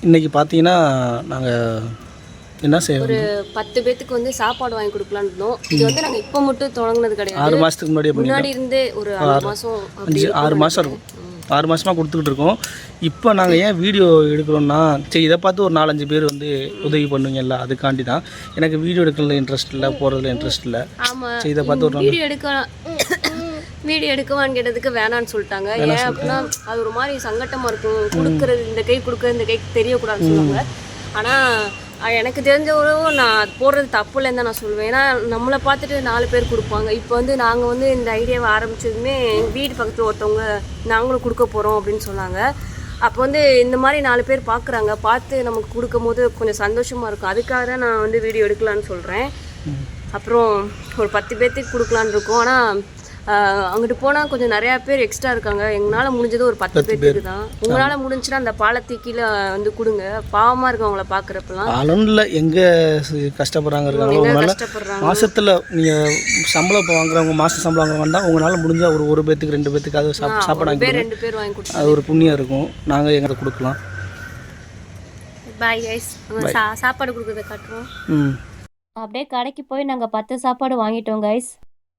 இன்றைக்கி பார்த்தீங்கன்னா நாங்கள் என்ன செய்வோம், ஒரு 10 பேத்துக்கு வந்து சாப்பாடு வாங்கி கொடுக்கலான்னு இருந்தோம். இது வந்து நாங்கள் இப்போ மட்டும் தொடங்கினது கிடையாது. 6 மாதத்துக்கு முன்னாடி இருந்தே ஒரு 6 மாதம் 6 மாதம் இருக்கும். 6 மாதமாக கொடுத்துக்கிட்டு இருக்கோம். இப்போ நாங்கள் ஏன் வீடியோ எடுக்கிறோன்னா, சரி இதை பார்த்து ஒரு 4-5 பேர் வந்து உதவி பண்ணுவீங்கல்ல, அதுக்காண்டி தான். எனக்கு வீடியோ எடுக்கிறதுல இன்ட்ரெஸ்ட் இல்லை, போகிறதுல இன்ட்ரெஸ்ட் இல்லை. சரி இதை பார்த்து ஒரு வீடியோ எடுக்கவான்னு கேட்டதுக்கு வேணான்னு சொல்லிட்டாங்க. ஏன் அப்படின்னா அது ஒரு மாதிரி சங்கட்டமாக இருக்கும். கொடுக்குறது இந்த கை கொடுக்குறது இந்த கைக்கு தெரியக்கூடாதுன்னு சொல்லுவாங்க. ஆனால் எனக்கு தெரிஞ்சவரும் நான் போடுறது தப்பு இல்லைன்னு தான் நான் சொல்லுவேன். ஏன்னா நம்மளை பார்த்துட்டு 4 பேர் கொடுப்பாங்க. இப்போ வந்து நாங்கள் வந்து இந்த ஐடியாவை ஆரம்பித்ததுமே வீடு பக்கத்தில் ஒருத்தவங்க நாங்களும் கொடுக்க போகிறோம் அப்படின்னு சொன்னாங்க. அப்போ வந்து இந்த மாதிரி 4 பேர் பார்க்குறாங்க, பார்த்து நமக்கு கொடுக்கும் போது கொஞ்சம் சந்தோஷமாக இருக்கும். அதுக்காக தான் நான் வந்து வீடியோ எடுக்கலான்னு சொல்கிறேன். அப்புறம் ஒரு 10 பேர்த்துக்கு கொடுக்கலான்னு இருக்கோம். ஆனால் அங்கிட்டு போனால் கொஞ்சம் நிறையா பேர் எக்ஸ்ட்ரா இருக்காங்க. எங்களால் முடிஞ்சது ஒரு 10 பேருக்கு தான். உங்களால் முடிஞ்சுன்னா அந்த பாலத்துக்கு கீழே வந்து கொடுங்க. பாவமாக இருக்கு அவங்கள பார்க்குறப்பெல்லாம். ஆளுநரில் எங்கே கஷ்டப்படுறாங்க இருக்காங்களோ, உங்களால் மாதத்தில் நீங்கள் சம்பளம் இப்போ வாங்குறவங்க, மாத சம்பளம் வாங்குறவங்க வந்தால் உங்களால் முடிஞ்சால் ஒரு பேர்த்துக்கு 2 பேர்த்துக்கு அது சாப்பாடு வாங்கி 2 பேர் வாங்கி கொடுத்து அது ஒரு புண்ணியம் இருக்கும். நாங்கள் எங்களை கொடுக்கலாம். Bye guys. சாப்பாடு கொடுக்குறத காட்டுறோம். அப்படியே கடைக்கு போய் நாங்கள் 10 சாப்பாடு வாங்கிட்டோம் கைஸ்.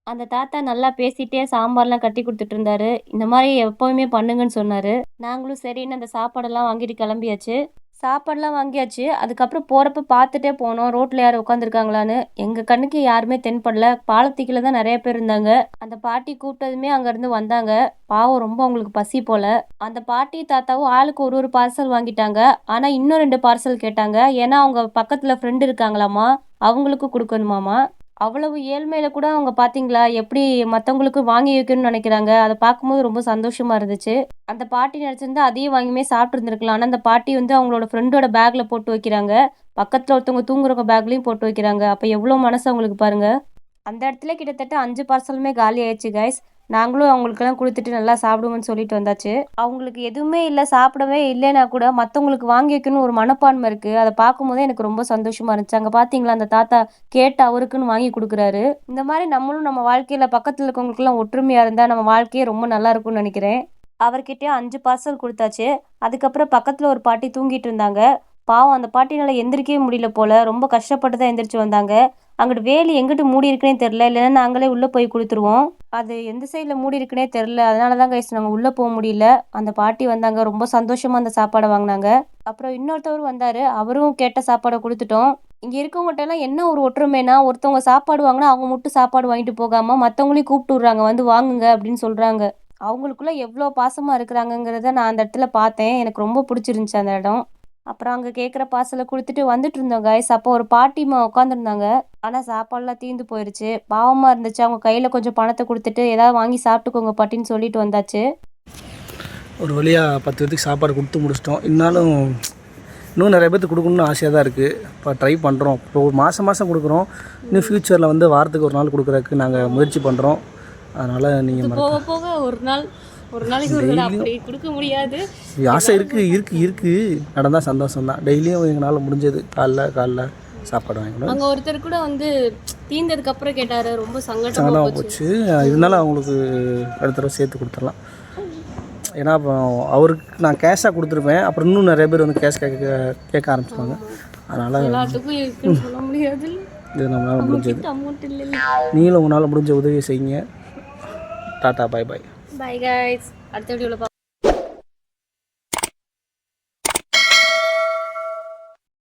அந்த தாத்தா நல்லா பேசிகிட்டே சாம்பார்லாம் கட்டி கொடுத்துட்டு இருந்தாரு. இந்த மாதிரி எப்போவுமே பண்ணுங்கன்னு சொன்னார். நாங்களும் சரின்னு அந்த சாப்பாடெல்லாம் வாங்கிட்டு கிளம்பியாச்சு. சாப்பாடெலாம் வாங்கியாச்சு. அதுக்கப்புறம் போகிறப்ப பார்த்துட்டே போனோம், ரோட்டில் யாரும் உட்காந்துருக்காங்களான்னு. எங்கள் கண்ணுக்கு யாருமே தென்படல. பாலத்துக்கில் தான் நிறைய பேர் இருந்தாங்க. அந்த பாட்டி கூப்பிட்டதுமே அங்கேருந்து வந்தாங்க. பாவம், ரொம்ப அவங்களுக்கு பசி போல். அந்த பாட்டி தாத்தாவும் ஆளுக்கு ஒரு பார்சல் வாங்கிட்டாங்க. ஆனால் இன்னும் 2 பார்சல் கேட்டாங்க. ஏன்னா அவங்க பக்கத்தில் ஃப்ரெண்டு இருக்காங்களாமா, அவங்களுக்கும் கொடுக்கணுமாமா. அவ்வளவு ஏழ்மையில் கூட அவங்க பார்த்தீங்களா எப்படி மற்றவங்களுக்கு வாங்கி வைக்கணும்னு நினைக்கிறாங்க. அதை பார்க்கும்போது ரொம்ப சந்தோஷமாக இருந்துச்சு. அந்த பாட்டி நினச்சிருந்தா அதையும் வாங்கியுமே சாப்பிட்டு இருந்திருக்கலாம். ஆனால் அந்த பாட்டி வந்து அவங்களோட ஃப்ரெண்டோட பேக்கில் போட்டு வைக்கிறாங்க. பக்கத்தில் ஒருத்தவங்க தூங்குறவங்க பேக்லேயும் போட்டு வைக்கிறாங்க. அப்போ எவ்வளோ மனசு அவங்களுக்கு பாருங்கள். அந்த இடத்துல கிட்டத்தட்ட 5 பார்சலுமே காலி ஆயிடுச்சு கைஸ். நாங்களும் அவங்களுக்கெல்லாம் கொடுத்துட்டு நல்லா சாப்பிடுவோம்னு சொல்லிட்டு வந்தாச்சு. அவங்களுக்கு எதுவுமே இல்லை, சாப்பிடவே இல்லைன்னா கூட மற்றவங்களுக்கு வாங்கி வைக்கணும்னு ஒரு மனப்பான்மை இருக்குது. அதை பார்க்கும்போதே எனக்கு ரொம்ப சந்தோஷமாக இருந்துச்சு. அங்கே பார்த்தீங்களா அந்த தாத்தா கேட்டு அவருக்குன்னு வாங்கி கொடுக்குறாரு. இந்த மாதிரி நம்மளும் நம்ம வாழ்க்கையில் பக்கத்தில் இருக்கவங்களுக்குலாம் ஒற்றுமையாக இருந்தால் நம்ம வாழ்க்கையே ரொம்ப நல்லா இருக்கும்னு நினைக்கிறேன். அவர்கிட்டயே 5 பார்சல் கொடுத்தாச்சு. அதுக்கப்புறம் பக்கத்தில் ஒரு பாட்டி தூங்கிட்டு இருந்தாங்க. பாவம், அந்த பாட்டினால் எந்திரிக்கவே முடியல போல். ரொம்ப கஷ்டப்பட்டு தான் எந்திரிச்சு வந்தாங்க. அங்கிட்டு வேலி எங்கிட்டு மூடி இருக்குன்னே தெரில. இல்லைன்னா நாங்களே உள்ளே போய் கொடுத்துருவோம். அது எந்த சைடில் மூடி இருக்குன்னே தெரில. அதனால தான் கைஸ் நாங்கள் உள்ளே போக முடியல. அந்த பாட்டி வந்தாங்க, ரொம்ப சந்தோஷமாக அந்த சாப்பாடை வாங்கினாங்க. அப்புறம் இன்னொருத்தவர் வந்தார், அவரும் கேட்ட சாப்பாடை கொடுத்துட்டோம். இங்கே இருக்கவங்ககிட்டலாம் என்ன ஒரு ஒற்றுமைனா, ஒருத்தவங்க சாப்பாடு வாங்கினா அவங்க மட்டும் சாப்பாடு வாங்கிட்டு போகாமல் மற்றவங்களையும் கூப்பிட்டு விட்றாங்க, வந்து வாங்குங்க அப்படின்னு சொல்கிறாங்க. அவங்களுக்குள்ளே எவ்வளோ பாசமாக இருக்கிறாங்கங்கிறத நான் அந்த இடத்துல பார்த்தேன். எனக்கு ரொம்ப பிடிச்சிருந்துச்சி அந்த இடம். அப்புறம் அங்கே கேட்குற பார்சலை கொடுத்துட்டு வந்துட்டு இருந்தோம் கைஸ். அப்போ ஒரு பாட்டிமா உட்காந்துருந்தாங்க. ஆனால் சாப்பாடெலாம் தீர்ந்து போயிடுச்சு. பாவமாக இருந்துச்சு. அவங்க கையில் கொஞ்சம் பணத்தை கொடுத்துட்டு ஏதாவது வாங்கி சாப்பிட்டுக்கோங்க பாட்டின்னு சொல்லிட்டு வந்தாச்சு. ஒரு வழியாக 10 பேருக்கு சாப்பாடு கொடுத்து முடிச்சிட்டோம். இன்னும் நிறைய பேருக்கு கொடுக்கணும்னு ஆசையாக தான் இருக்குது. இப்போ ட்ரை பண்ணுறோம். இப்போ ஒரு மாதம் கொடுக்குறோம். இன்னும் ஃப்யூச்சரில் வந்து வாரத்துக்கு 1 நாள் கொடுக்குறதுக்கு நாங்கள் முயற்சி பண்ணுறோம். அதனால் நீங்கள் போக போக ஒரு நாளைக்கு ஒரு அப்படி கொடுக்க முடியாது. ஆசை இருக்குது நடந்தால் சந்தோஷம் தான். டெய்லியும் எங்களால் முடிஞ்சது காலைல சாப்பாடு வாங்கிக்கணும். அங்கே ஒருத்தர் கூட வந்து தீர்ந்ததுக்கு அப்புறம் கேட்டார், ரொம்ப சங்கடமாக போச்சு. இருந்தாலும் அவங்களுக்கு அடுத்த தடவை சேர்த்து கொடுத்துடலாம். ஏன்னா அப்போ அவருக்கு நான் கேஷாக கொடுத்துருப்பேன். அப்புறம் இன்னும் நிறைய பேர் வந்து கேஷ் கேட்க ஆரம்பிச்சுப்பாங்க. அதனால் எல்லாத்துக்கும் இருக்குன்னு சொல்ல முடியாது. இது நம்மளால் முடிஞ்சது. அமௌண்ட் இல்லை. நீங்களும் உங்களால் முடிஞ்ச உதவியை செய்யுங்க. Tata, bye bye. Bye guys. அடுத்த வீடியோவில்